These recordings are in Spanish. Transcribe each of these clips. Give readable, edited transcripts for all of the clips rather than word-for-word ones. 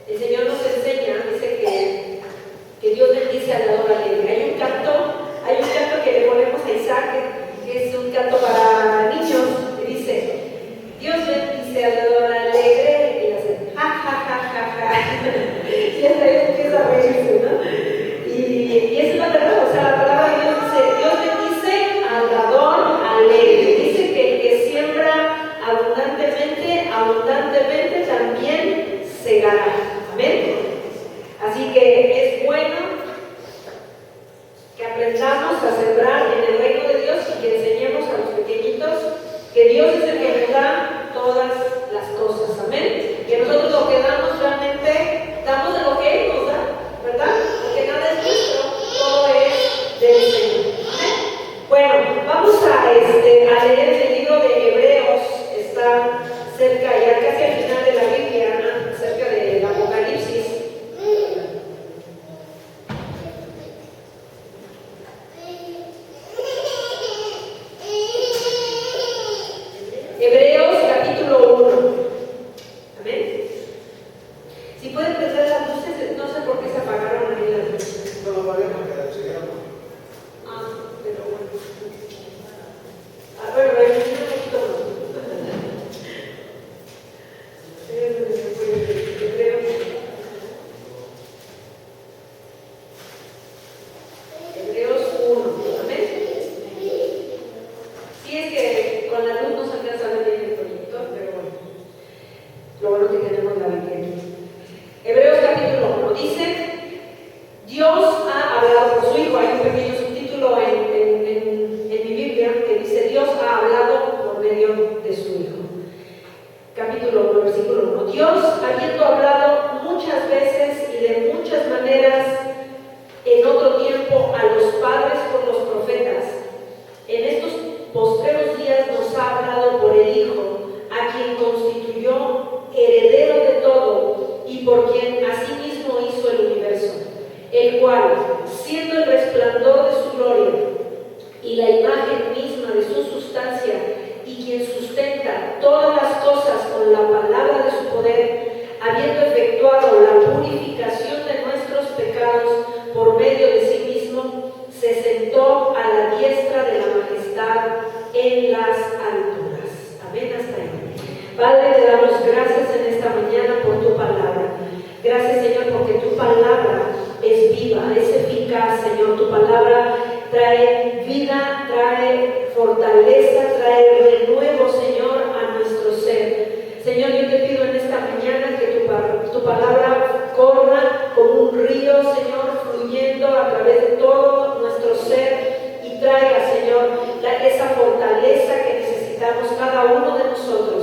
el Señor nos enseña, dice que Dios bendice al dador alegre. Hay un canto que le ponemos a Isaac, que es un canto para niños, que dice: Dios bendice al dador alegre, y hace ja, ja, ja, ja, ja. Y hasta ahí empieza a reírse, ¿no? Y esa es la verdad, o sea, la palabra de Dios dice: Dios bendice al dador alegre. Dice que el que siembra abundantemente también segará. Amén. Así que es bueno que aprendamos a sembrar en el reino de Dios y que enseñemos a los pequeñitos que Dios es el que nos da todas las cosas. Amén. Que nosotros lo que damos realmente damos de lo que Él nos da, ¿verdad? Porque nada es nuestro, todo es del Señor. Amén. Bueno, vamos a leer el libro de Hebreos. Está cerca, ya casi al final de la Biblia, cerca del Apocalipsis. Hebreos capítulo 1. Amén. Si pueden prender las luces, no sé por qué se apagaron ahí las luces. No, vale, porque se quedan. Pero bueno. Bueno, un poquito más. Hebreos 1. Amén. Sí, es que con la luz no se alcanza a ver bien el proyector, pero bueno. Lo bueno que tenemos la Biblia. Hebreos capítulo 1 dice: Dios ha hablado por su Hijo. Hay un pequeño subtítulo en mi Biblia que dice: Dios ha hablado por medio de su Hijo. Capítulo 1, versículo 1. Dios, habiendo hablado muchas veces y de muchas maneras en otro tiempo a los padres por los profetas, en estos postreros días nos ha hablado por el Hijo, a quien constituyó heredero de todo y por quien asimismo hizo el universo, el cual, siendo el resplandor de su gloria y la imagen misma de su sustancia, y quien sustenta todas las cosas con la palabra de su poder, habiendo efectuado la purificación de nuestros pecados por medio de sí mismo, se sentó a la diestra de la majestad en las alturas. Amén, hasta ahí. Padre, te damos gracias en esta mañana por tu palabra. Gracias, Señor, porque tu palabra es viva, es eficaz, Señor. Tu palabra trae vida, trae fortaleza, trae renuevo, Señor, a nuestro ser. Señor, yo te pido en esta mañana que tu palabra corra como un río, Señor, fluyendo a través de todo nuestro ser y traiga, Señor, esa fortaleza que necesitamos cada uno de nosotros.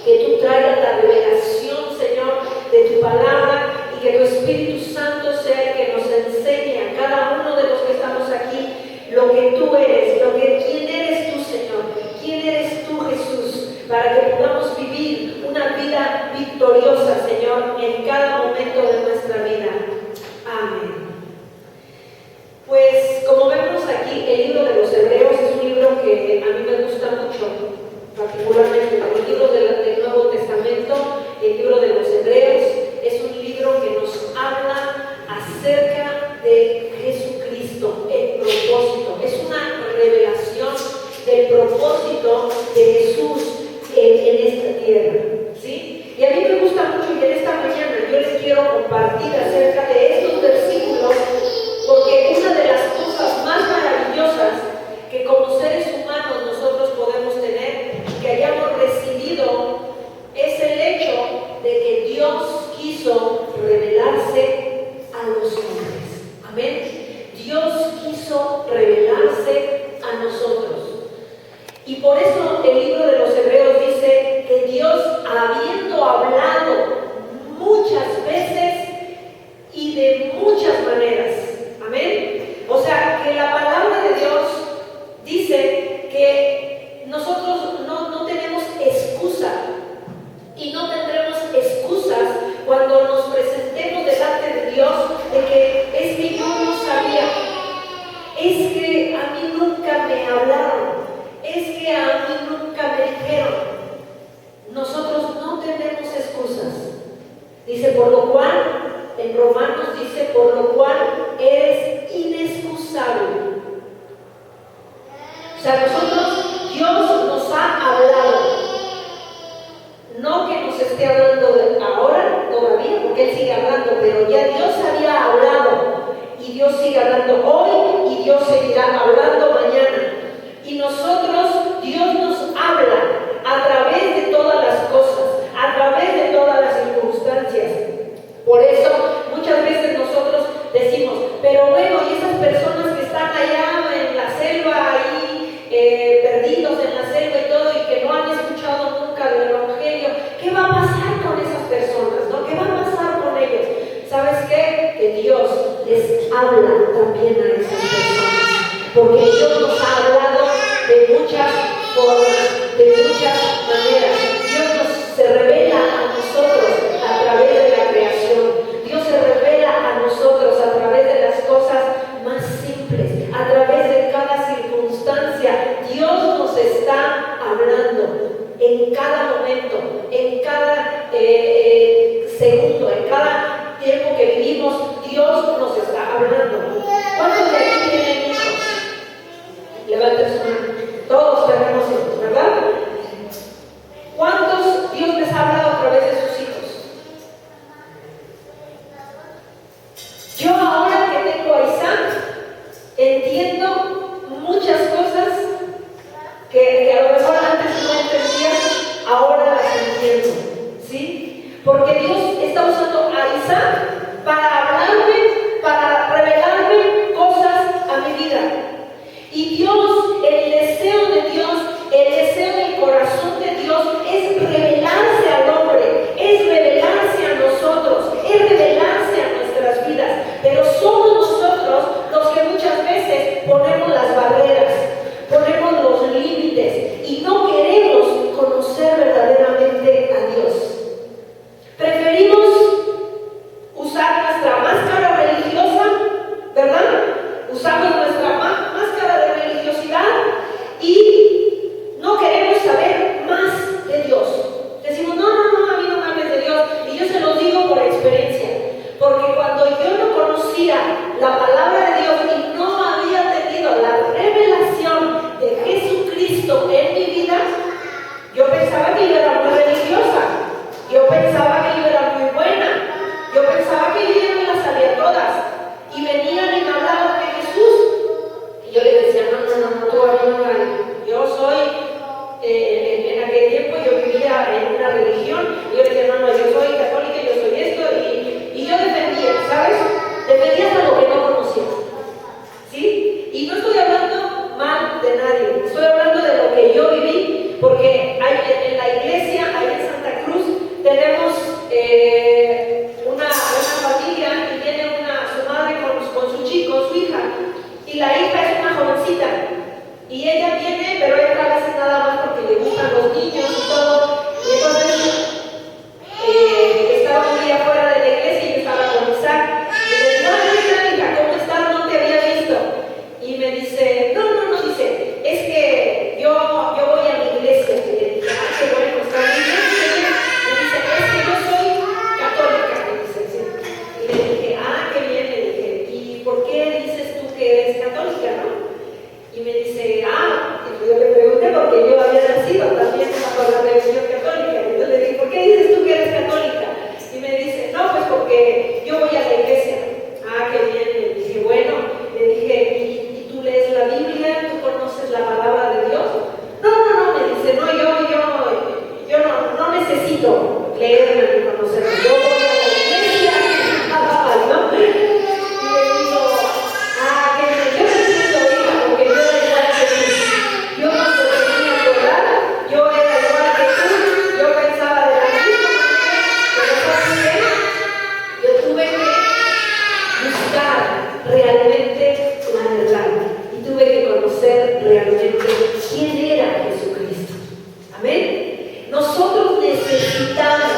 Que tú traigas la revelación, Señor, de tu palabra y que tu Espíritu Santo sea el que nos enseñe a cada uno de los que estamos aquí lo que tú eres, quién eres tú, Señor, quién eres tú, Jesús, para que podamos vivir una vida victoriosa, Señor, en cada momento de nuestra vida. Amén. Pues como vemos aquí, el libro de los Hebreos es un libro que a mí me gusta mucho, particularmente el libro del Nuevo Testamento, el libro de los Hebreos, es un libro que nos habla acerca de Jesucristo, el propósito. Es una revelación del propósito de Jesús en esta tierra, ¿sí? Y a mí me gusta mucho, y en esta mañana yo les quiero compartir acerca de estos versículos, porque una de las cosas más maravillosas que como seres humanos nosotros podemos tener, que hayamos recibido, es el hecho de que Dios quiso revelarse a los hombres. Amén. Dios quiso revelarse a nosotros. Y por eso el libro de los Hebreos dice que Dios, habiendo hablado muchas veces y de muchas maneras. Amén. O sea, que la palabra de Dios dice que nosotros no tenemos excusa y no tendremos excusas cuando nos presentemos delante de Dios de que es que yo no sabía, es que a mí nunca me hablaron, es que a mí nunca me dijeron. Nosotros no tenemos habla también a esas personas, porque Dios nos ha hablado de muchas formas, de muchas maneras. Dios se revela a nosotros a través de la creación. Dios se revela a nosotros a través de las cosas más simples, a través de cada circunstancia. Dios nos está hablando en cada momento, en cada segundo, en cada tiempo que vivimos. Dios nos está hablando. ¿Cuántos de aquí tienen hijos? Levanten su mano. Todos tenemos hijos, ¿verdad? ¿Cuántos Dios les ha hablado a través de sus hijos? Yo ahora que tengo a Isaac, entiendo muchas cosas que a lo mejor antes no entendía, ahora las entiendo, ¿sí? Porque Dios está usando a Isaac para hablarme, para revelarme cosas a mi vida. Y Dios, el deseo de Dios, el deseo del corazón de Dios es revelarse al hombre, es revelarse a nosotros, es revelarse a nuestras vidas. Pero somos nosotros los que muchas veces ponemos las barreras, ponemos los límites y no queremos conocer verdaderamente a Dios. Preferimos usar nuestra máscara religiosa, ¿verdad? Usamos nuestra máscara de religiosidad y no queremos saber más de Dios. Decimos, no, a mí no me hables de Dios. Y yo se lo digo por experiencia, porque cuando yo no conocía la palabra de Dios y no había tenido la revelación de Jesucristo en mi vida, yo pensaba que yo era muy religiosa, yo pensaba que yo era muy buena, yo pensaba que yo ya me las sabía todas, y venían y me hablaban de Jesús, y yo les decía, no, todavía no hay. Yo soy, en aquel tiempo yo vivía en una religión, y yo les decía, no, yo soy católica, yo soy esto, y yo defendía, ¿sabes? Defendía hasta lo que no conocía, ¿sí? Y no estoy hablando mal de nadie, estoy hablando de lo que yo viví, porque en la iglesia, ahí en Santa Cruz, tenemos una familia que tiene su madre con su chico, su hija, y la hija es una jovencita, y ella viene, pero entra a veces nada más porque le gustan los niños y todo, y entonces estaba un día fuera de la iglesia y yo estaba con Isaac, y le digo, hija, ¿cómo estás? No te había visto. Y me dice, no, dice, es que yo voy a mi iglesia. Y le dije, qué bueno, está muy bien. Me dice, es que yo soy católica. Me dice, sí. Y le dije, qué bien. Le dije, ¿y por qué dices tú que eres católica, no? Y me dice, y yo le pregunté porque yo había nacido también bajo la religión católica. Y yo le dije, ¿por qué dices tú que eres católica? Y me dice, no, pues porque yo voy a la iglesia. Qué bien. Le dije, bueno, le dije, ¿y tú lees la Biblia? ¿Tú conoces la palabra de Dios? No, me dice, no, yo no necesito leerla ni conocerla. Yo voy a la iglesia, nada más, ¿no? Y le digo, qué bien, yo me siento hija, porque yo era igual que tú. Yo cuando tenía tu edad, yo era igual que tú, yo pensaba de la misma manera, pero yo tuve que buscar realmente la verdad y tuve que conocer realmente quién era Jesucristo. Amén. Nosotros necesitamos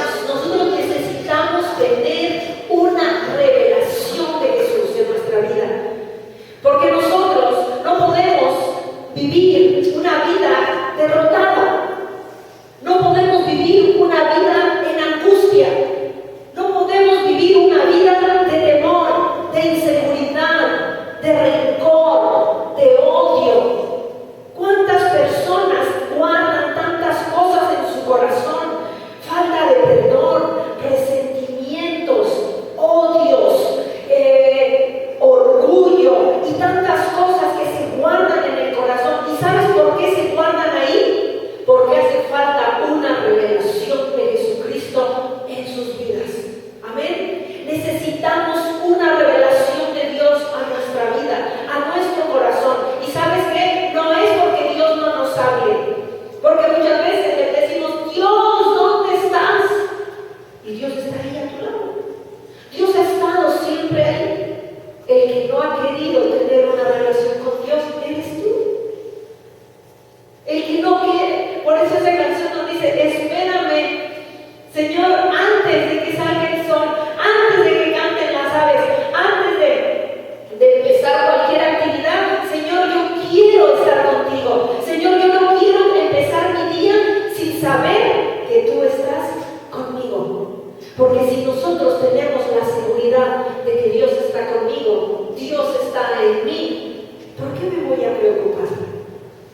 Porque si nosotros tenemos la seguridad de que Dios está conmigo, Dios está en mí, ¿por qué me voy a preocupar?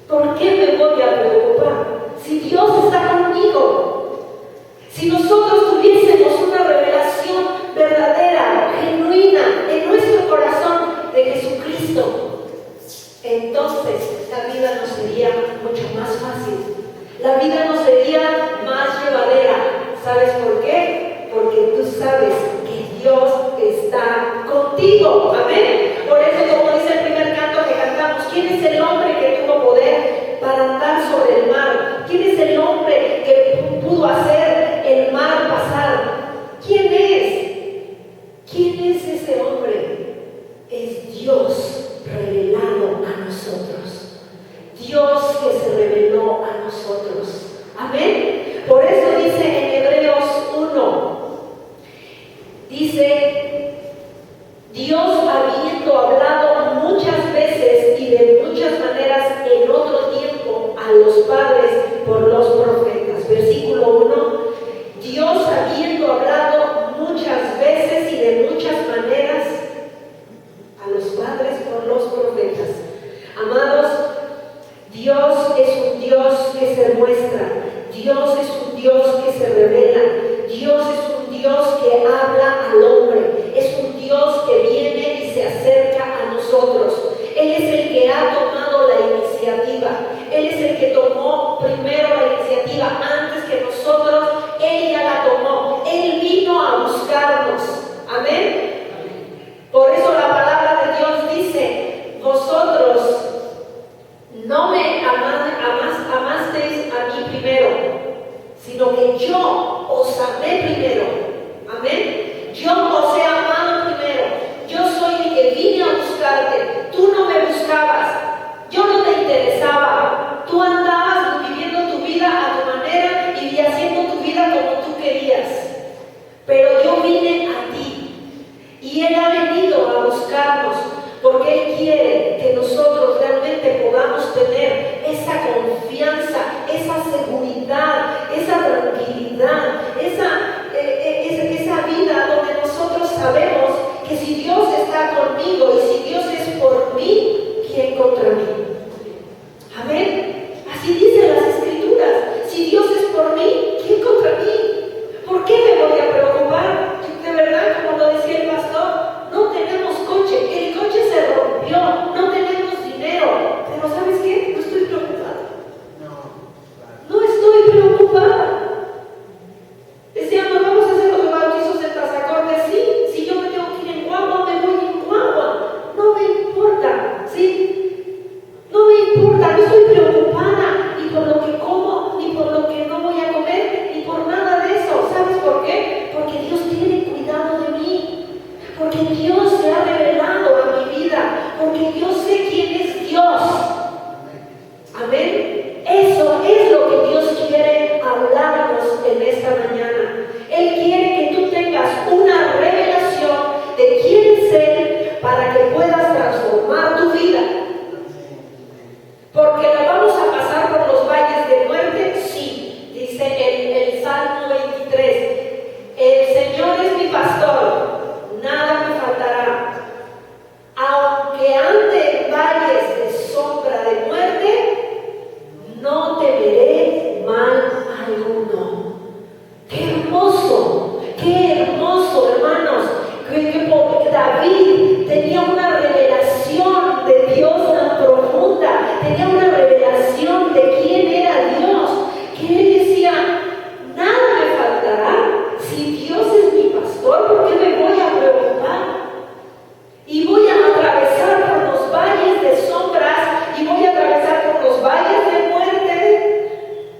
¿Por qué me voy a preocupar? Si Dios está conmigo, si nosotros tuviésemos una revelación verdadera, genuina, en nuestro corazón de Jesucristo, entonces la vida nos sería mucho más fácil. La vida nos sería más llevadera. ¿Sabes por qué? Porque tú sabes que Dios está contigo. Amén. Por eso, como dice el primer canto que cantamos, ¿quién es el hombre que tuvo poder para andar sobre el mar? ¿Quién es el hombre que pudo hacer el mar pasar? ¿Quién es? ¿Quién es ese hombre? Es Dios revelado a nosotros. Dios que se reveló a nosotros. Amén. Por eso dice en Hebreos 1, dice, Dios habiendo hablado muchas veces y de muchas maneras en otro tiempo a los padres por los profetas. Versículo 1, Dios habiendo hablado muchas veces y de muchas maneras a los padres por los profetas. Amados, Dios es un Dios que se muestra, Dios es un Dios que se revela, Dios es un Dios que habla al hombre, es un Dios que viene y se acerca a nosotros. Él es el que ha tomado la iniciativa, Él es el que tomó primero la iniciativa antes que nosotros, Él ya la tomó, Él vino a buscarnos. Amén. Por eso la palabra de Dios dice, vosotros no me amasteis a mí primero, sino que yo os amé primero. Amén. Yo os he amado primero. Yo soy el que vine a buscarte. Tú no me buscabas. Yo no te interesaba. Tú andabas viviendo tu vida a tu manera y haciendo tu vida como tú querías. Pero yo vine a ti. Y Él ha venido a buscarnos porque Él quiere que nosotros realmente podamos tener esa confianza, esa seguridad, esa tranquilidad, esa vida donde nosotros sabemos que si Dios está conmigo y si Dios es por mí, ¿quién contra mí? Amén. Así dicen las Escrituras. Si Dios es por mí, ¿quién contra mí? ¿Por qué me voy a preocupar? De verdad, como lo decía el pastor, no tenemos coche, el coche se rompió, no tenemos dinero. Pero ¿sabes qué? No estoy preocupada. No estoy preocupada. Decíamos, vamos a hacer los bautizos en Tazacorte. Sí, si yo me tengo que ir en guagua, me voy en guagua. No me importa, ¿sí? No me importa, no estoy preocupada ni por lo que como, ni por lo que no voy a comer, ni por nada de eso. ¿Sabes por qué? Porque Dios tiene cuidado de mí. Porque Dios se ha revelado a mi vida. Porque yo sé quién es Dios. Amén. Eso es lo que Dios quiere hablarnos en esta mañana. Él quiere que tú tengas una revelación de quién es Él para que puedas transformar tu vida. Porque la vamos a pasar por los valles de muerte, sí. Dice el Salmo 23. El Señor es mi pastor, nada me faltará. Aunque ande en valles de sombra de muerte, no temeré mal alguno. ¡Qué hermoso! ¡Qué hermoso, hermanos! Que David tenía una revelación de Dios tan profunda, tenía una revelación de quién era Dios, que él decía, nada me faltará. Si Dios es mi pastor, ¿por qué me voy a preocupar? Y voy a atravesar por los valles de sombras y voy a atravesar por los valles de muerte,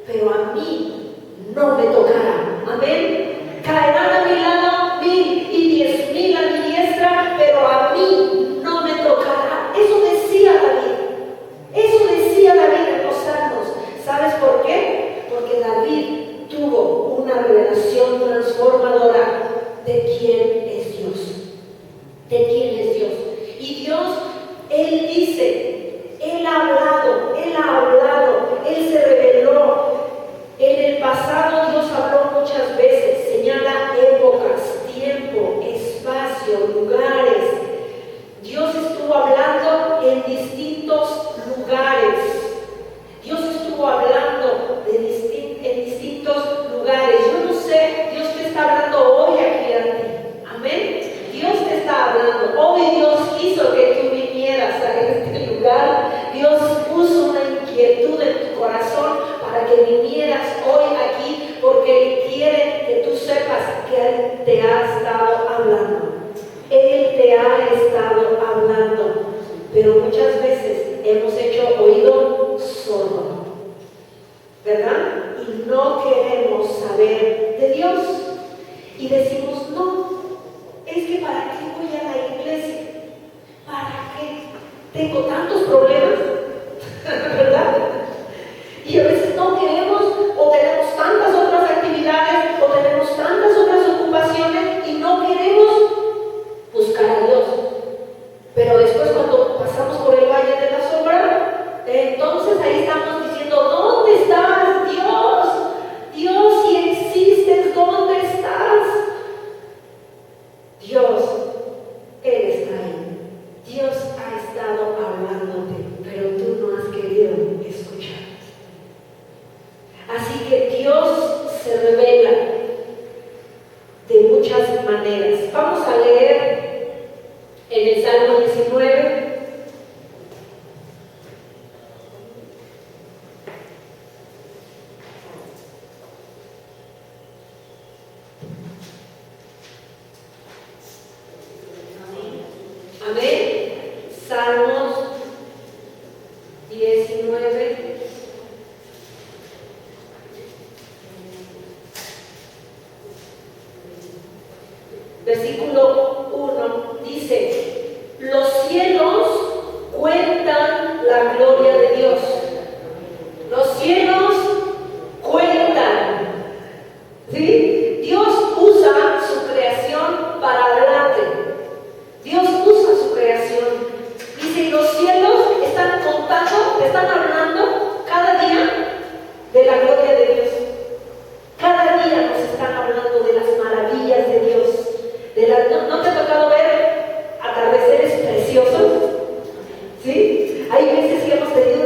pero a mí no me tocará. Amén. Caerán a mi lado 1000 y 10,000 a mi diestra, pero a mí no me Él te ha estado hablando. Él te ha estado hablando. Pero muchas veces hemos hecho oído sordo, ¿verdad? Y no queremos saber de Dios. Y decimos, no, es que ¿para qué voy a la iglesia? ¿Para qué? Tengo tantos problemas, ¿verdad? Y a veces no queremos, o tenemos tantas otras actividades, o tenemos tantas otras ocupaciones, y no queremos buscar a Dios. Pero después, cuando pasamos por el valle de la sombra, entonces ahí estamos diciendo, ¿dónde estás, Dios? Dios, si existes, ¿dónde estás? Dios, Él está ahí. Dios ha estado hablándote, pero tú no has querido escuchar. Así que Dios se revela de muchas maneras. Vamos a leer en el Salmo 19. Amén. Salmos 19. Versículo 1 dice: los cielos cuentan la gloria de Dios. Los cielos cuentan. ¿Sí? Dios usa su creación para hablarte. Dios usa su creación. Dice, y los cielos están contando, están hablando cada día de la gloria de Dios. Cada día nos están hablando de las maravillas de Dios. ¿No te ha tocado ver atardeceres preciosos? ¿Sí? Hay veces que hemos tenido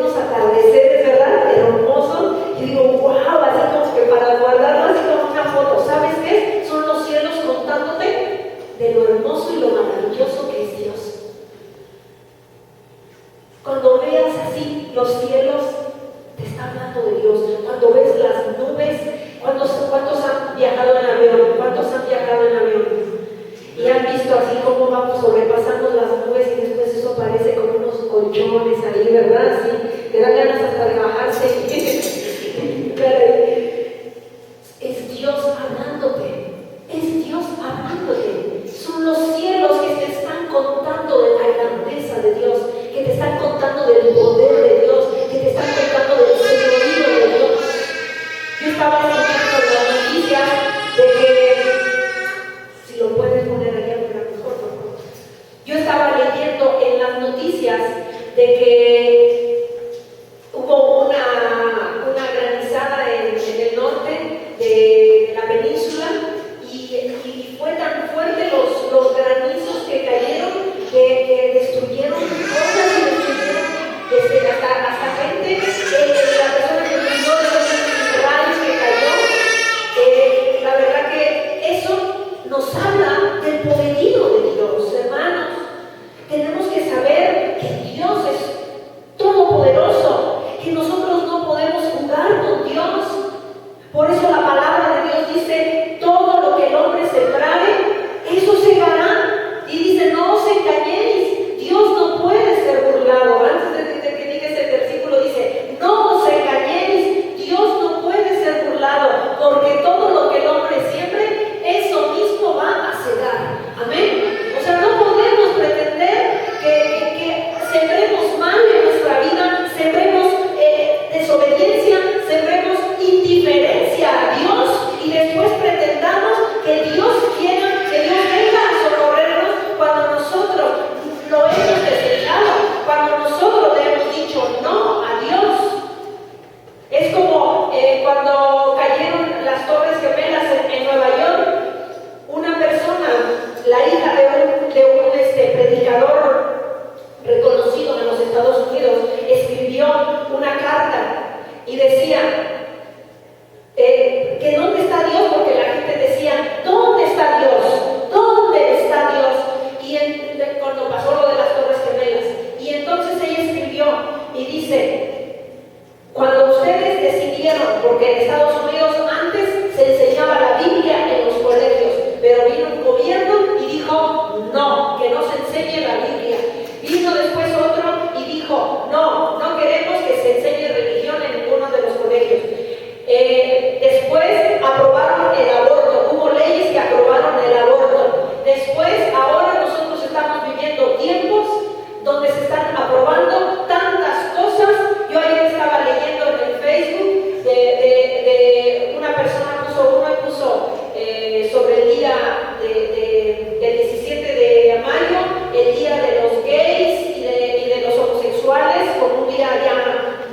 del 17 de mayo, el día de los gays y de los homosexuales, como un día ya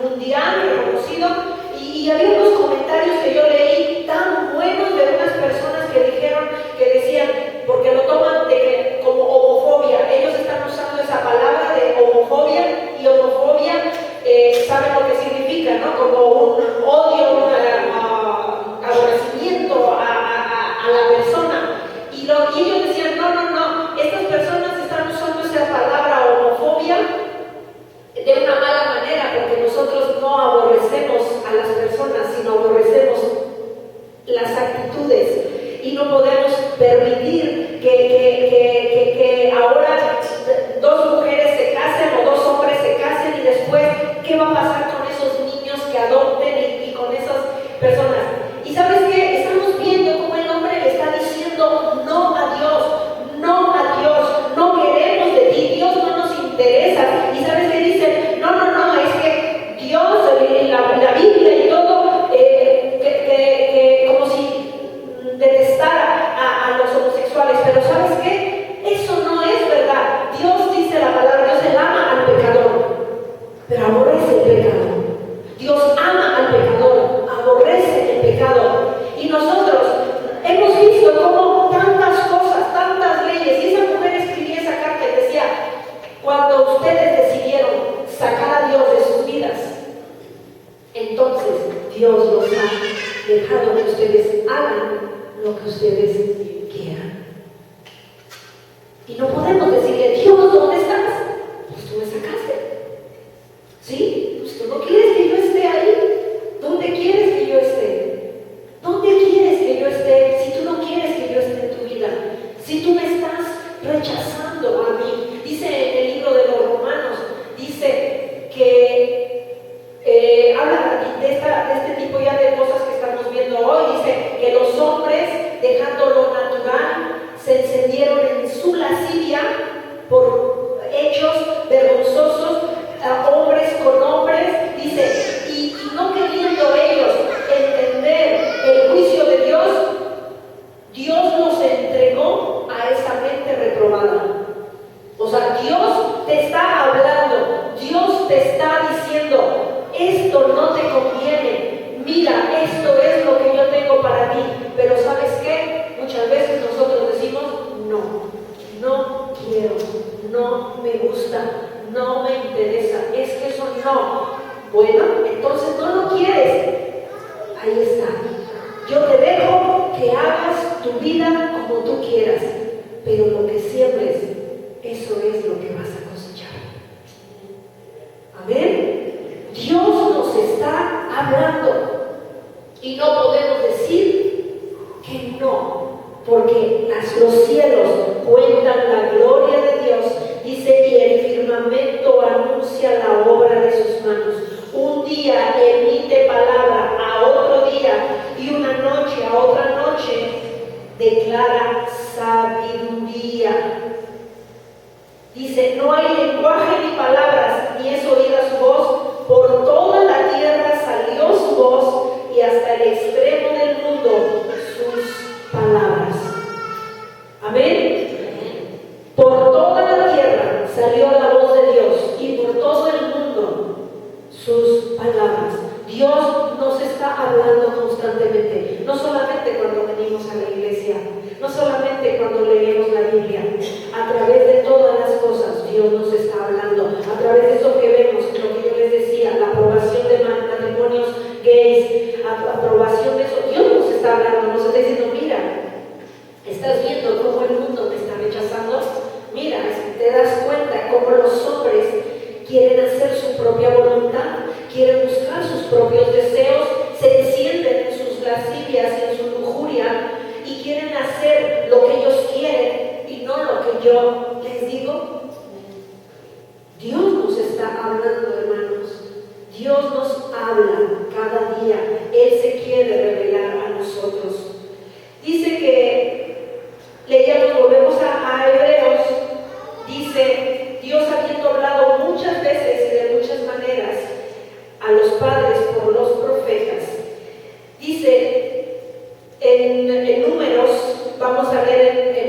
mundial reconocido, y había unos comentarios que yo leí tan buenos de unas personas que decían, porque lo toman como homofobia, ellos están usando esa palabra de homofobia, y homofobia saben lo que significa, ¿no? Como un odio, un aborrecimiento a la persona. Y ellos decían, no, estas personas están usando esa palabra homofobia de una mala manera, porque nosotros no aborrecemos a las personas, sino aborrecemos las actitudes, y no podemos permitir que ahora dos mujeres se casen o dos hombres se casen, y después, ¿qué va a pasar con esos niños que adopten y con esas personas? Y ¿sabes qué? Estamos viendo cómo el hombre le está diciendo no a Dios, no queremos de ti, Dios no nos interesa. Y ¿sabes qué dicen? No, es que Dios, la Biblia y todo, como si detestara a los homosexuales. Pero ¿sabes qué? Eso no es verdad. Dios dice la palabra, Dios él ama al pecador, pero aborrece el pecado. Dios ama al pecador, aborrece el pecado. Y nosotros hemos visto cómo tantas cosas, tantas leyes, y esa mujer escribía esa carta y decía, cuando ustedes decidieron sacar a Dios de sus vidas, entonces Dios los ha dejado que ustedes hagan lo que ustedes quieran. Y no podemos decirle, Dios, ¿dónde estás? Pues tú me sacaste. ¿Sí? Pues tú no quieres que yo esté ahí. ¿Dónde quieres que yo esté? ¿Dónde quieres que yo esté si tú no quieres que yo esté en tu vida? Si tú me estás rechazando a mí. Dice en el libro de los Romanos, dice que habla de este tipo ya de cosas que estamos viendo hoy. Dice que los hombres, dejando lo natural, se encendieron en su lascivia por hechos vergonzosos, hombres con hombres, dice, y no queriendo ellos entender el juicio de Dios, Dios los entregó a esa mente reprobada. O sea, Dios te está hablando, Dios te está diciendo, esto no te conviene, mira, esto es lo que yo tengo para ti. Pero ¿sabes qué? Muchas veces nosotros decimos, no quiero, no me gusta, no me interesa, es que eso no. Bueno, entonces no lo quieres. Ahí está. Yo te dejo que hagas tu vida como tú quieras, pero lo que siembres, eso es lo que vas a cosechar. Amén. Dios nos está hablando y no podemos decir que no, porque los cielos cuentan la gloria de Dios, dice, y el firmamento anuncia la obra de sus manos. Un día emite palabra a otro día, y una noche a otra noche declara sabiduría. Dice, no hay lenguaje ni palabras, ni es oída su voz, por toda la tierra salió su voz, y hasta el extremo del mundo sus palabras. Amén. Por toda la tierra salió la voz de Dios, y por todo el mundo sus palabras. Dios nos está hablando constantemente, no solamente cuando venimos a la iglesia, no solamente cuando leemos la Biblia. A través de todas las cosas Dios nos está hablando, a través de eso que vemos, lo que yo les decía, la aprobación de matrimonios gays, aprobación de eso. Dios nos está hablando, nos está diciendo, mira, ¿estás viendo cómo el mundo te está rechazando? Mira, te das cuenta cómo los hombres quieren hacer su propia voluntad, quieren buscar sus propios deseos, se encienden en sus lascivias, en su lujuria, y quieren hacer lo que ellos quieren y no lo que yo les digo. Dios nos está hablando, hermanos. Dios nos habla cada día. Él se quiere revelar a nosotros. Dice que, leíamos, volvemos a Hebreos, dice, Dios habiendo hablado muchas veces y de muchas maneras a los padres por los profetas, dice en Números, vamos a ver en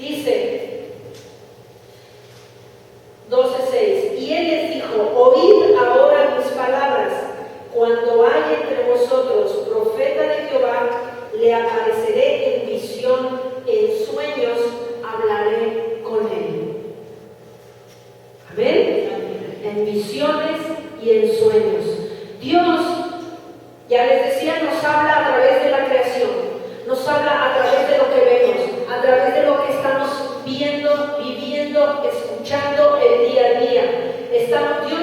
Dice 12:6, y él les dijo: oíd ahora mis palabras. Cuando hay entre vosotros profeta de Jehová, le apareceré en visión, en sueños hablaré con él. Amén. En visiones y en sueños. Dios, ya les decía, nos habla a través de la creación, nos habla a través de lo que vemos, a través de lo que estamos viendo, viviendo, escuchando el día a día. Dios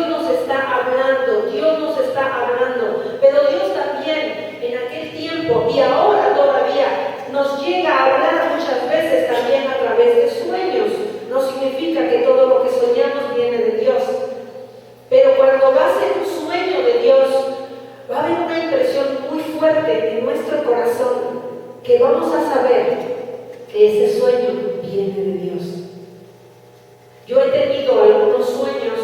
nos está hablando, pero Dios también en aquel tiempo y ahora todavía nos llega a hablar muchas veces también a través de sueños. No significa que todo lo que soñamos viene de Dios, pero cuando va a ser un sueño de Dios, va a haber una impresión muy fuerte en nuestro corazón, que vamos a saber que ese sueño viene de Dios. Yo he tenido algunos sueños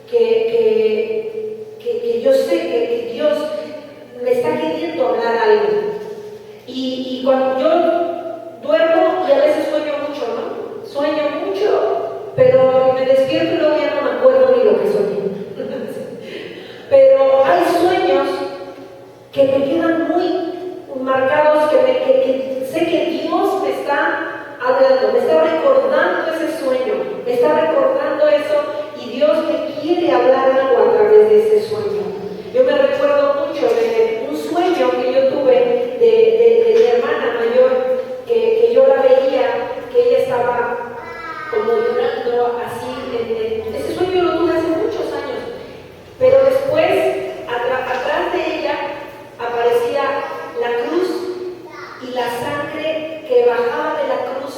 que yo sé que Dios me está queriendo hablar algo. Y cuando yo duermo, y a veces sueño mucho, ¿no? Sueño mucho, pero me despierto y luego ya no me acuerdo ni lo que soñé. Pero hay sueños que me quedan muy marcados, que sé que Dios me está hablando, me está recordando ese sueño, me está recordando eso, y Dios me quiere hablar algo a través de ese sueño. Yo me recuerdo mucho de un sueño que yo tuve de mi hermana mayor, que yo la veía, que ella estaba como llorando así. Ese sueño lo tuve hace muchos años, pero después atrás de ella aparecía la cruz, y la sangre que bajaba de la cruz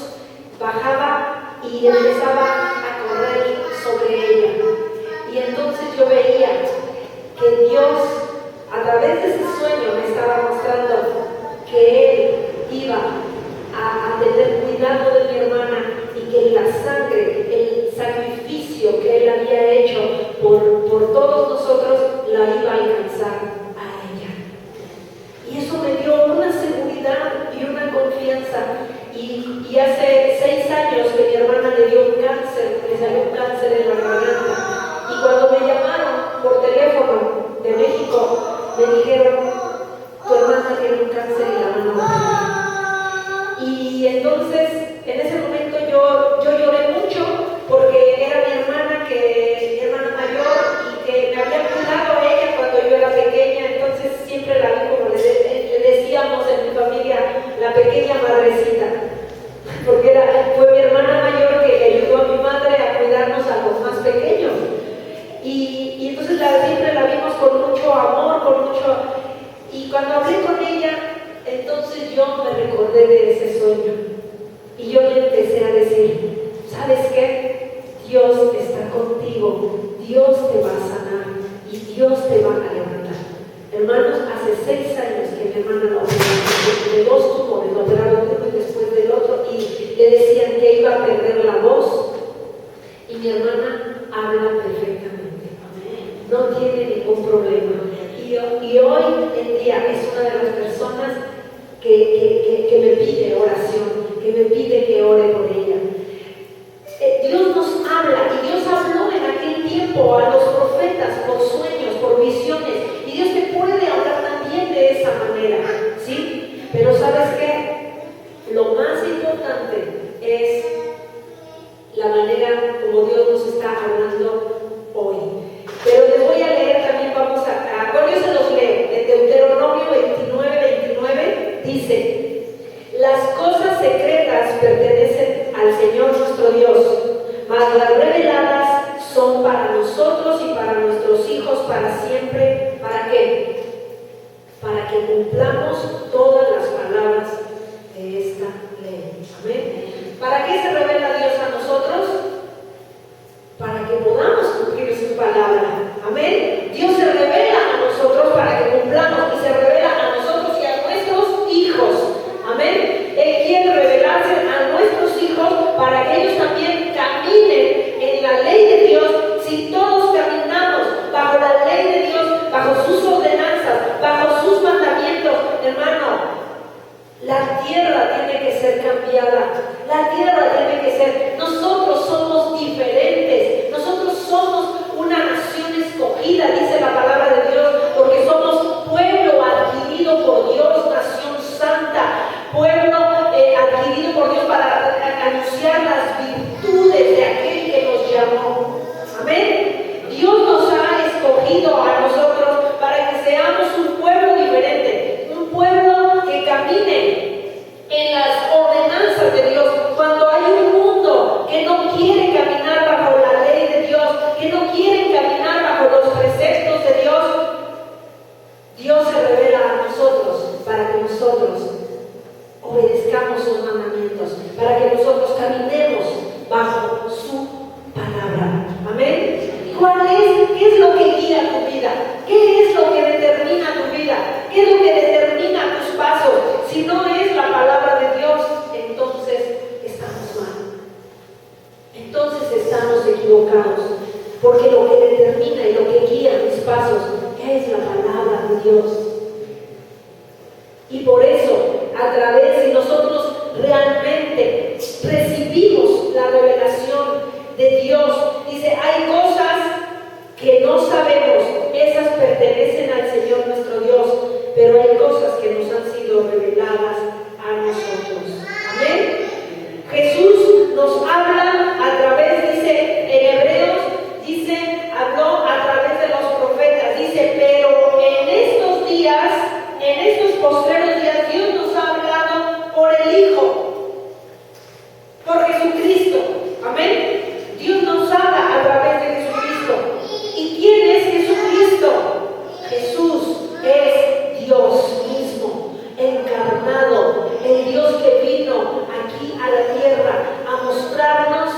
bajaba y empezaba a correr sobre ella. Y entonces yo veía que Dios, a través de ese sueño, me estaba mostrando que Él iba a tener cuidado de mi hermana, y que la sangre, el sacrificio que Él había hecho por todos nosotros, la iba a alcanzar a ella. Y eso me dio una seguridad y una confianza. Y hace 6 años que mi hermana le dio un cáncer, le salió un cáncer en la garganta. Y cuando me llamaron por teléfono de México, me dijeron: tu hermana tiene un cáncer y la van a operar. Y entonces, en ese momento yo lloré mucho, porque era mi hermana mayor, y que me había cuidado a ella cuando yo era pequeña. Entonces siempre la vi, como le decíamos en mi familia, la pequeña madrecita, porque fue mi hermana mayor que le ayudó a mi madre a cuidarnos a los más pequeños. Y entonces siempre la vimos con mucho amor, y cuando hablé con ella, entonces yo me recordé de ese sueño, y yo le empecé a decir: ¿sabes qué? Dios está contigo, Dios te va a sanar y Dios te va a levantar. Hermanos, hace 6 años que mi hermana la operaron de 2 tumores, la operaron uno y después del otro, y le decían que iba a perder la voz, y mi hermana habla perfectamente, no tiene ningún problema. Y hoy en día es una de las personas que me pide oración, que me pide que ore por ella. Dios nos habla, y Dios habló en aquel tiempo a los profetas por sueños, por visiones, y Dios te puede hablar también de esa manera, ¿sí? Pero ¿sabes qué? Lo más importante es la manera como Dios nos está hablando hoy. Pero les voy a leer también, bueno, yo se los leo, en Deuteronomio 29:29 dice: las cosas secretas pertenecen al Señor nuestro Dios, mas las reveladas son para nosotros y para nuestros hijos para siempre. ¿Para qué? Para que cumplamos todas las palabras de esta ley. Amén. ¿Para qué se revela Dios a nosotros? Para que podamos cumplir su palabra. Amén. Dios se revela a nosotros para que cumplamos, y se revela a nosotros y a nuestros hijos. Amén. Él quiere revelarse a nuestros hijos para que ellos también caminen en la ley de Dios. Si todos caminamos bajo la ley de Dios, bajo sus ordenanzas, bajo sus mandamientos, hermanos, es la palabra de Dios. Y por eso, a través de nosotros realmente recibimos la revelación de Dios. Dice, hay cosas que no sabemos, esas pertenecen al Señor nuestro Dios, pero hay cosas que nos han sido reveladas a nosotros. Amén. Jesús nos habla a través, dice en Hebreos, dice, habló a través de los profetas, dice, pero en estos días, en estos postreros días, Dios nos ha hablado por el Hijo, por Jesucristo. Amén. Dios nos habla a través de Jesucristo. ¿Y quién es Jesucristo? Jesús es Dios mismo, encarnado, el Dios que vino aquí a la tierra a mostrarnos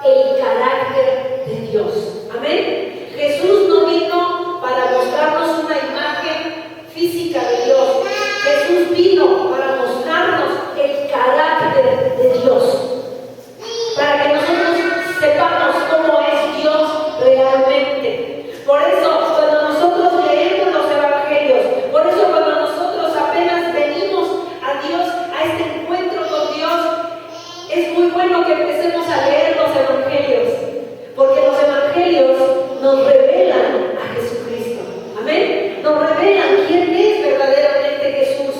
el carácter de Dios. Amén. Jesús no vino para mostrarnos una imagen física de Dios. Jesús vino para mostrarnos el carácter de Dios, para que nosotros sepamos cómo es Dios realmente. Por eso, cuando nosotros leemos los evangelios, por eso cuando nosotros apenas venimos a Dios, a este encuentro con Dios, es muy bueno que empecemos a leer los evangelios, porque los evangelios nos revelan a Jesucristo. Amén. Nos revelan quién es verdaderamente Jesús,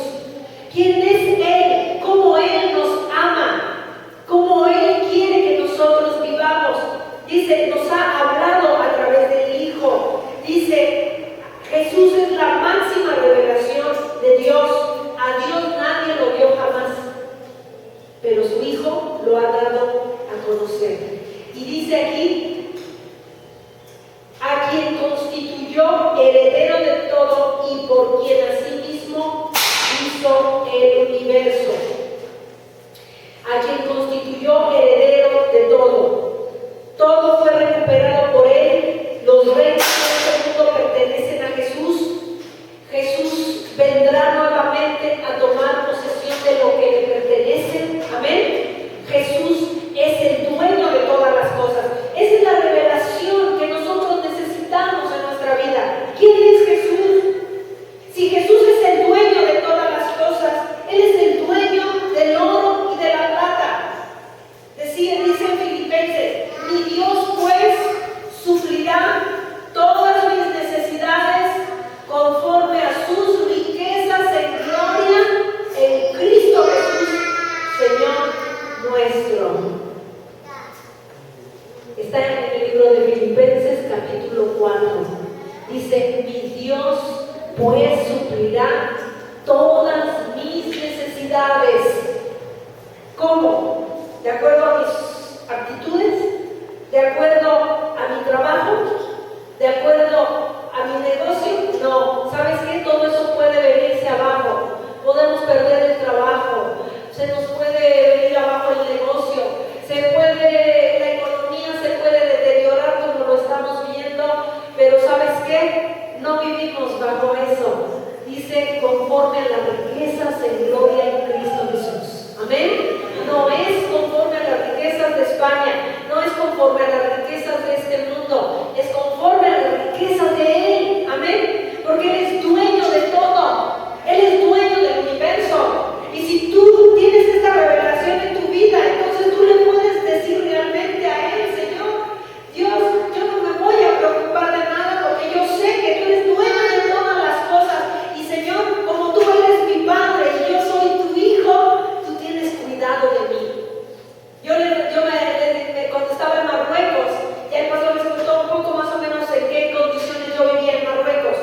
quién es Él, cómo Él nos ama, cómo Él quiere que nosotros vivamos. Dice, nos ha hablado a través del Hijo. Dice, Jesús es la máxima revelación de Dios. A Dios nadie lo vio jamás, pero su Hijo lo ha dado a conocer. Y dice aquí, a quien constituyó heredero de todo y por quien asimismo hizo el universo. A quien constituyó heredero de todo. Todo fue recuperado por Él. Los reinos de este mundo pertenecen a Jesús. Jesús vendrá nuevamente a tomar posesión de lo que le pertenece. Amén. Jesús es el dueño de todas las cosas. Esa es la revelación que nosotros necesitamos en nuestra vida. ¿Quién es Jesús? Si Jesús es el dueño de todas las cosas, Él es el dueño del oro y de la plata. Dice en Filipenses, mi Dios pues suplirá todas mis necesidades conforme a sus riquezas en gloria en Cristo Jesús, Señor nuestro. Está en el libro de Filipenses capítulo 4. Dice, mi Dios pues suplirá todas mis necesidades. ¿Cómo? ¿De acuerdo a mis aptitudes? ¿De acuerdo a mi trabajo? ¿De acuerdo a mi negocio? No. ¿Sabes qué? Todo eso puede venirse abajo. Podemos perder el trabajo. Se nos puede venir abajo el negocio. La economía se puede deteriorar como lo estamos viendo. Pero ¿sabes qué? No vivimos bajo eso. Dice, conforme a las riquezas en gloria en Cristo Jesús. Amén. No es conforme a las riquezas de España, no es conforme a las riquezas de este mundo, es conforme a las riquezas de Él. Amén. Porque Él es dueño de todo. Él es dueño del universo. Y si tú tienes esta revelación en tu vida, entonces tú le puedes decir realmente a Él, Señor, Dios, yo no me voy a preocupar de nada porque yo sé que tú eres dueño de todas las cosas. Y Señor, como tú eres mi Padre y yo soy tu Hijo, tú tienes cuidado de mí. Cuando estaba en Marruecos, ya el pastor me contó un poco más o menos en qué condiciones yo vivía en Marruecos.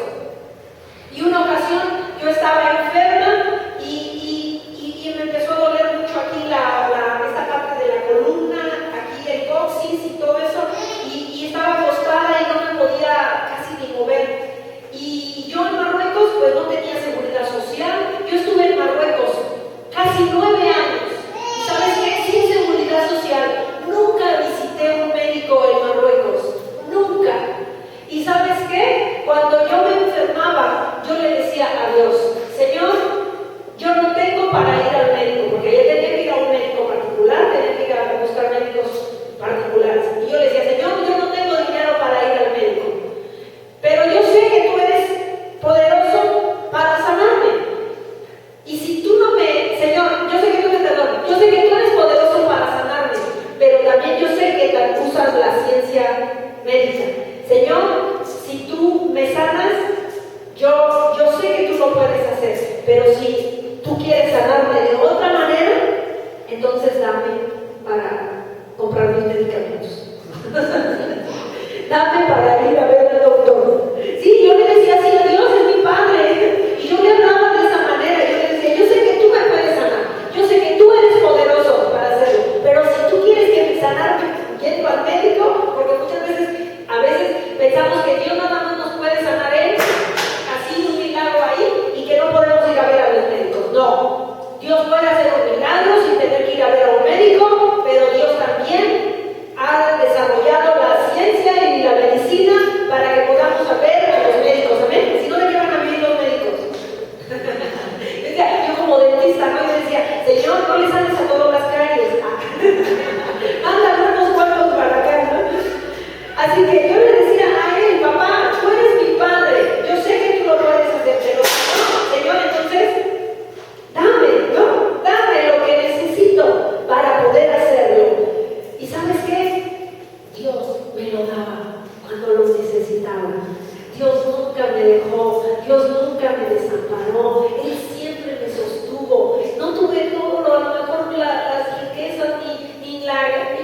dejó, Dios nunca me desamparó, Él siempre me sostuvo. No tuve todo, a lo mejor las riquezas,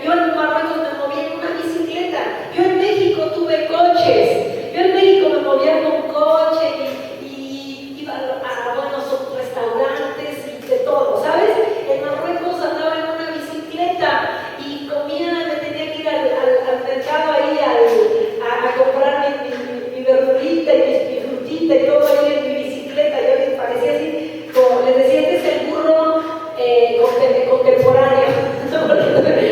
yo en Marruecos me movía en una bicicleta, yo en México tuve coches, yo en México me movía con coche y iba a buenos restaurantes y de todo, ¿sabes? En Marruecos andaba en una bicicleta y comía, me tenía que ir al mercado ahí a comprar mi verdurita y mi frutita y todo ahí en mi bicicleta. Yo les parecía así, como les decía, este es el burro contemporáneo.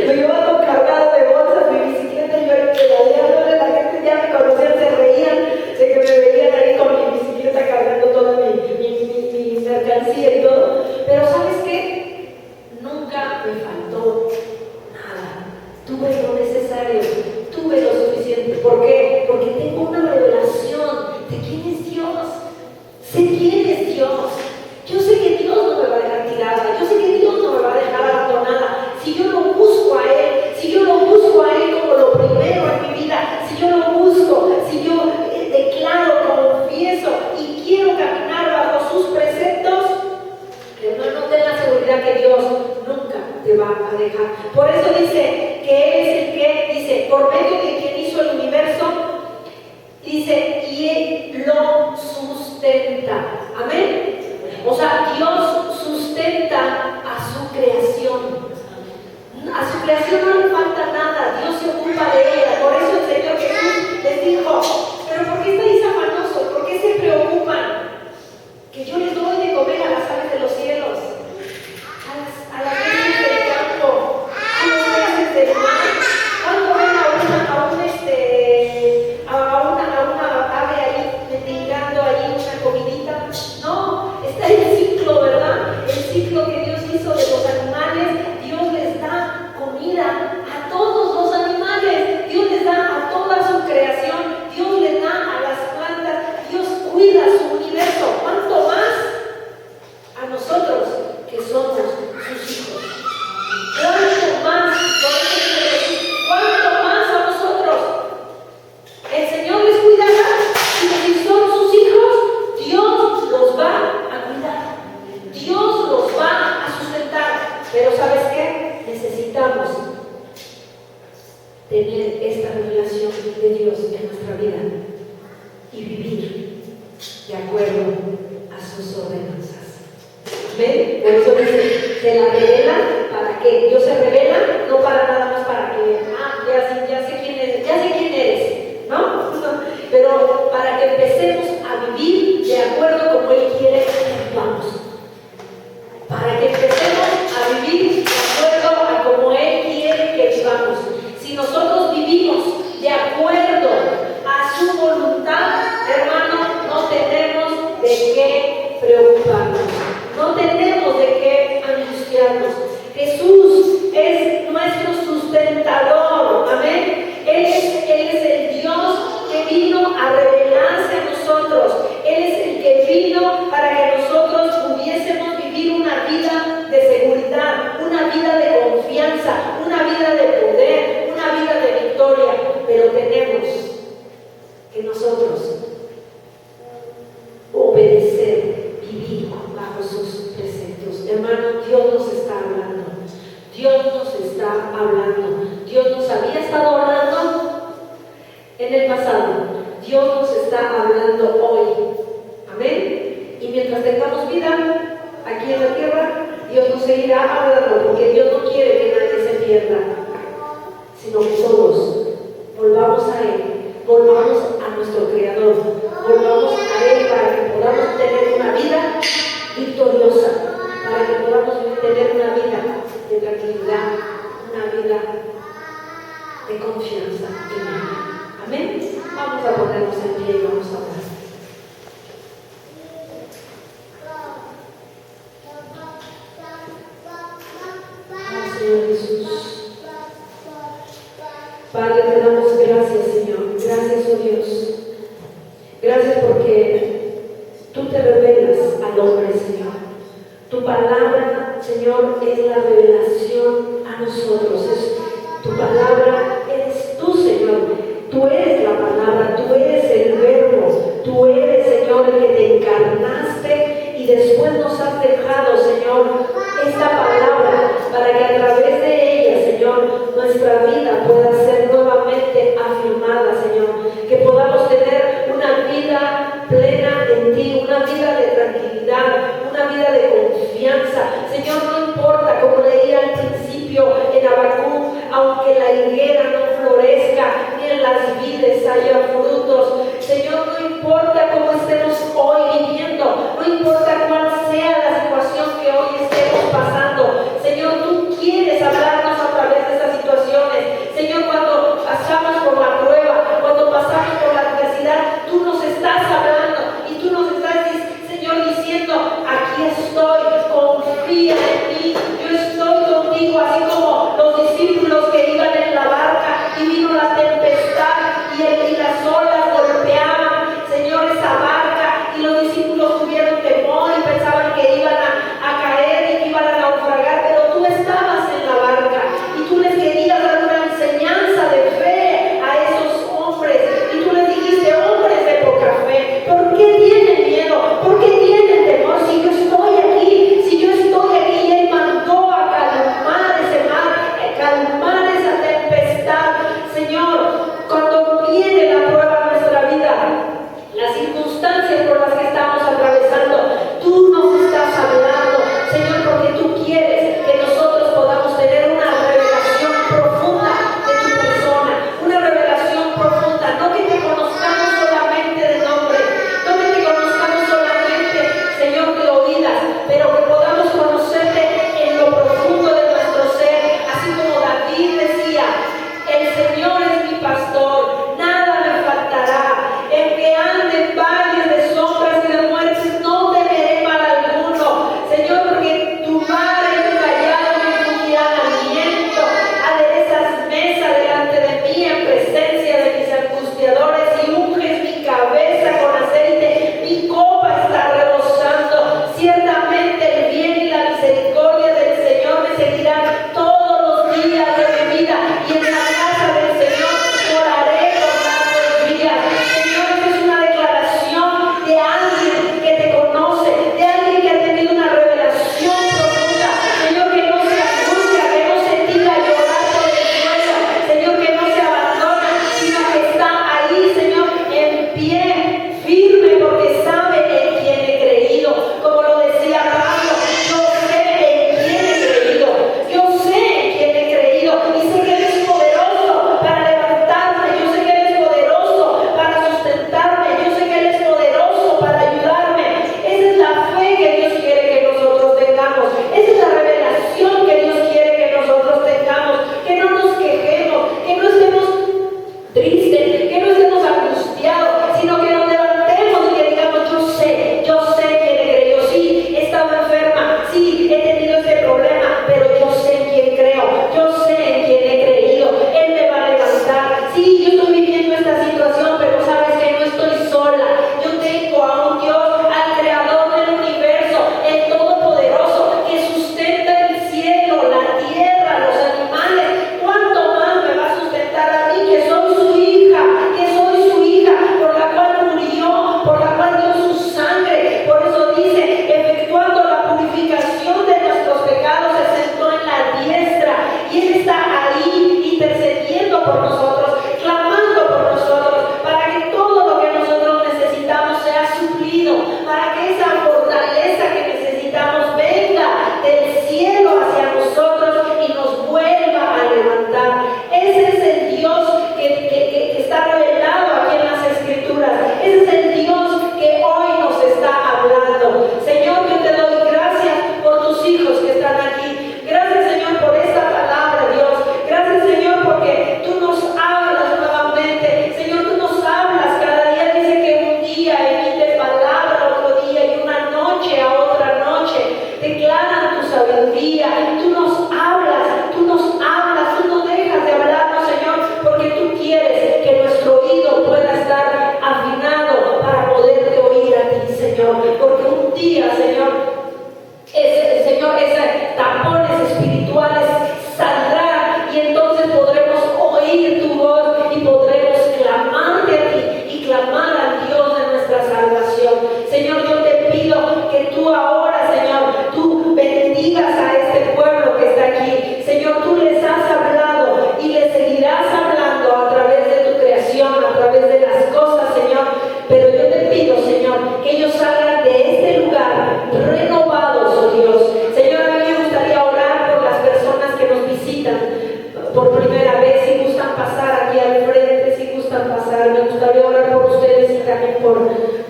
Me llevaba cargado de bolsas mi bicicleta y yo ahí pedaleándole, la gente ya me conocían, se reían de que me veían ahí con mi bicicleta cargando toda mi mercancía y todo. Pero ¿sabes qué? Nunca me faltó nada. Tuve lo necesario, tuve lo suficiente. ¿Por qué? Porque tengo una revelación de quién es Dios. Sé quién es Dios. Yo sé que Dios no me va a dejar tirada. Yo sé que Dios no me va a dejar abandonada. Si yo lo busco a Él, si yo lo busco a Él como lo primero en mi vida, si yo lo busco, si yo declaro, confieso y quiero caminar bajo sus preceptos, hermano, ten la seguridad que Dios nunca te va a dejar. Por eso dice que Él es el que, dice, por medio de quien hizo el universo, dice, y Él lo sustenta. Amén. O sea, Dios sustenta a su creación. A su creación no le falta nada, Dios se ocupa de ella. Por eso el Señor Jesús les dijo, pero ¿por qué estáis afanosos? ¿Por qué se preocupan? Que yo les doy de comer a las aves de los cielos, a las bestias del campo, a los peces del mar. ¿Cuándo ven a una ave ahí mendigando ahí una comidita? No, está el ciclo, ¿verdad? El ciclo que Dios hizo de los animales. Dios les da comida a todos los animales, Dios les da a toda su creación, Dios les da a las plantas, Dios cuida su universo. ¿Cuánto más a nosotros que somos sus hijos? ¿Cuánto más? ¿Cuánto más a nosotros? El Señor les cuidará, y si son sus hijos, Dios los va a cuidar, Dios los va a sustentar. Pero ¿sabes qué? Necesitamos tener esta revelación de Dios en nuestra vida y vivir de acuerdo a sus ordenanzas. ¿Ven? Por eso dice, se la revela, ¿para qué? Dios se revela, no para nada más para que, ya sé quién eres, ¿no? Pero para que empecemos a vivir de acuerdo como Él quiere que vivamos. Para que empecemos a vivir de acuerdo a como Él quiere que vivamos. Si nosotros vivimos de acuerdo a su voluntad, hermano, no tenemos de qué preocuparnos, no tenemos de qué angustiarnos. Jesús es nuestro sustentador, amén. Él es el Dios que vino a revelarse a nosotros. Él es el que vino para que nosotros pudiésemos vivir una vida de seguridad, una vida de confianza, una vida de poder, una vida de victoria. Pero tenemos que nosotros obedecer, vivir bajo sus preceptos. Hermano, Dios nos está hablando. Dios nos está hablando. Dios nos había estado hablando en el pasado. Dios nos está hablando hoy. Amén. Y mientras tengamos vida aquí en la tierra, Dios nos seguirá hablando, porque Dios no quiere que nadie se pierda, sino que todos volvamos a Él, volvamos a nuestro Creador, volvamos a Él para que podamos tener una vida victoriosa, para que podamos tener una vida de tranquilidad, una vida de confianza en Él. Amén. Vamos a ponernos en pie y vamos a orar. Señor Jesús, Padre, te damos gracias, Señor. Gracias, oh Dios. Gracias porque tú te revelas al hombre, Señor. Tu palabra, Señor, es la revelación a nosotros. Tu palabra eres tú, Señor. Tú eres la palabra, tú eres el verbo, tú eres Señor, que te encarnaste y después nos has dejado, Señor, esta palabra para que a través de ella, Señor, nuestra vida pueda ser nuevamente afirmada, Señor, que podamos tener una vida plena en ti, una vida de tranquilidad, una vida de confianza. Señor, no importa, como leía al principio en Habacuc, aunque la higuera no florezca, ni en las vides haya frutos. Señor, no importa cómo estemos hoy viviendo, no importa cuál sea la situación que hoy estemos pasando. Señor, tú quieres hablarnos a través de estas situaciones. Señor, cuando pasamos por la prueba, cuando pasamos por la adversidad, tú nos estás hablando y tú nos estás, Señor, diciendo: aquí estoy, confía en mí, yo estoy contigo, así como los discípulos que iban en la barca y vino la tempestad y las olas golpeaban, Señor, esa barca, y los discípulos tuvieron temor y pensaban que iban a caer y que iban a naufragar, pero tú estabas en la barca y tú les querías dar una enseñanza de fe a esos hombres, y tú les dijiste: hombres de poca fe, ¿por qué tienen miedo? ¿Por qué tienen temor? Si yo estoy aquí, y Él mandó a calmar ese mar, a calmar esa tempestad. Señor, cuando viene la prueba a nuestra vida, las circunstancias por las que estamos atravesando, tú nos estás hablando, Señor, porque tú quieres que nosotros podamos tener una revelación profunda de tu persona, una revelación profunda, no que te conozcamos solamente de nombre, no que te conozcamos solamente, Señor, de oídas, pero que podamos conocerte en lo profundo de nuestro ser, así como David decía: el Señor es mi pastor, nada me faltará. El que ande en valles de sombras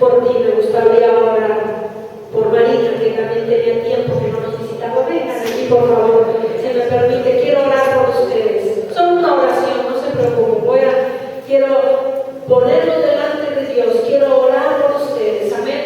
por ti. Me gustaría orar por Marina, que también tenía tiempo que no nos visitaba. Vengan aquí, por favor, si me permite. Quiero orar por ustedes. Son una oración, no se preocupen. Quiero ponerlos delante de Dios. Quiero orar por ustedes. Amén.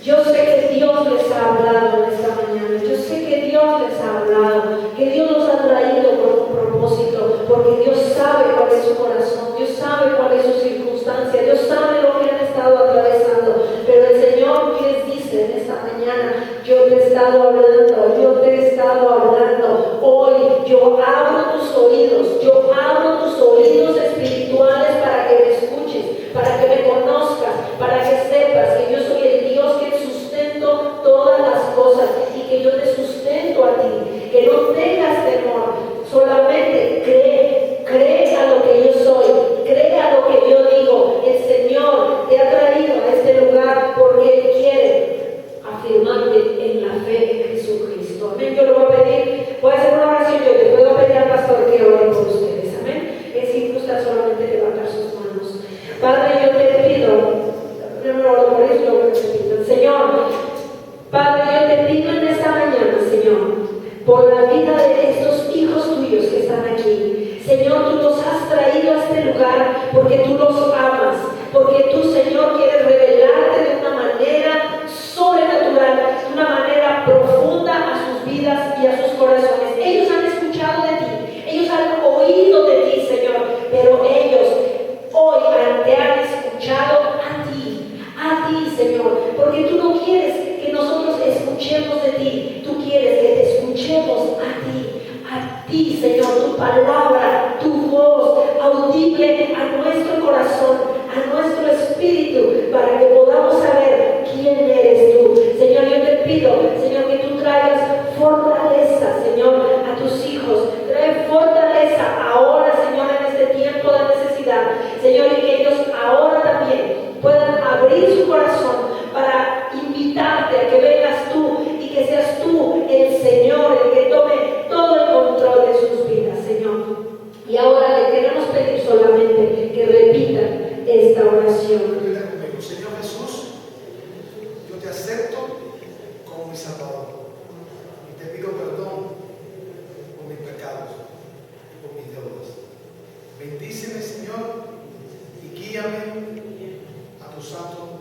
Yo sé que Dios les ha hablado en esta mañana. Yo sé que Dios les ha hablado, que Dios los ha traído con un propósito, porque Dios sabe cuál es su corazón, Dios sabe cuál es su circunstancia, Dios sabe lo que han estado atravesando. Pero el Señor les dice en esta mañana: yo te he estado hablando, yo te he estado hablando. Hoy yo abro tus oídos, yo abro tus oídos espirituales para que me escuches, para que me conozcas, para que sepas que yo soy el Dios que sustento todas las cosas y que yo te sustento a ti. Que no tengas temor, solamente cree a lo que yo soy, cree a lo que yo digo. El Señor te ha traído a este lugar porque Él quiere afirmarte en la fe en Jesucristo. Amén. Yo lo voy a pedir, voy a hacer una oración. Yo le puedo pedir al pastor que ore por ustedes. Amén. Es injusto solamente levantar sus manos. Padre, yo te pido, yo no oro por eso, lo que te pido. Señor, Padre, yo te pido en esta mañana, Señor, por la vida de estos hijos tuyos que están aquí. Señor, tú los has traído a este lugar porque tú los amas, porque tú, Señor, quieres revelarte de una manera sobrenatural, de una manera profunda a sus vidas y a sus corazones. Ellos han escuchado de ti, ellos han oído de ti, Señor, pero ellos hoy te han escuchado a ti, Señor, porque tú no quieres que nosotros escuchemos de ti, tú quieres que te escuchemos a ti, Señor, tu palabra, tu voz audible a nuestro corazón, a nuestro espíritu, para que podamos saber quién eres tú. Señor, yo te pido, Señor, que tú traigas fortaleza, Señor, a tus hijos. Trae fortaleza ahora, Señor, en este tiempo de necesidad, Señor, y que ellos ahora también puedan abrir su corazón para invitarte a que vengas tú y que seas tú el Señor, el que tome todo el control de sus vidas, Señor. Y ahora le queremos pedir solamente que repitan esta oración. Repita conmigo: Señor Jesús, yo te acepto como mi Salvador y te pido perdón por mis pecados y por mis deudas. Bendíceme, Señor, y guíame a tu santo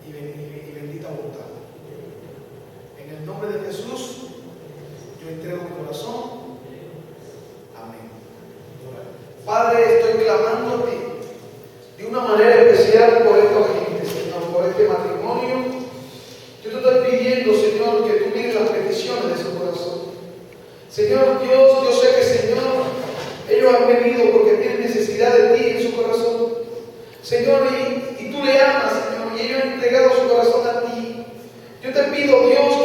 y bendita voluntad. En el nombre de Jesús, yo entrego mi corazón. Amén. Padre, estoy clamando a ti de una manera especial por esta gente, Señor, por este matrimonio. Yo te estoy pidiendo, Señor, que tú mires las peticiones de su corazón. Señor Dios, yo sé que, Señor, ellos han venido porque tienen necesidad de ti en su corazón. Señor, y tú le amas, Señor, y ellos han entregado su corazón a ti. Yo te pido, Dios,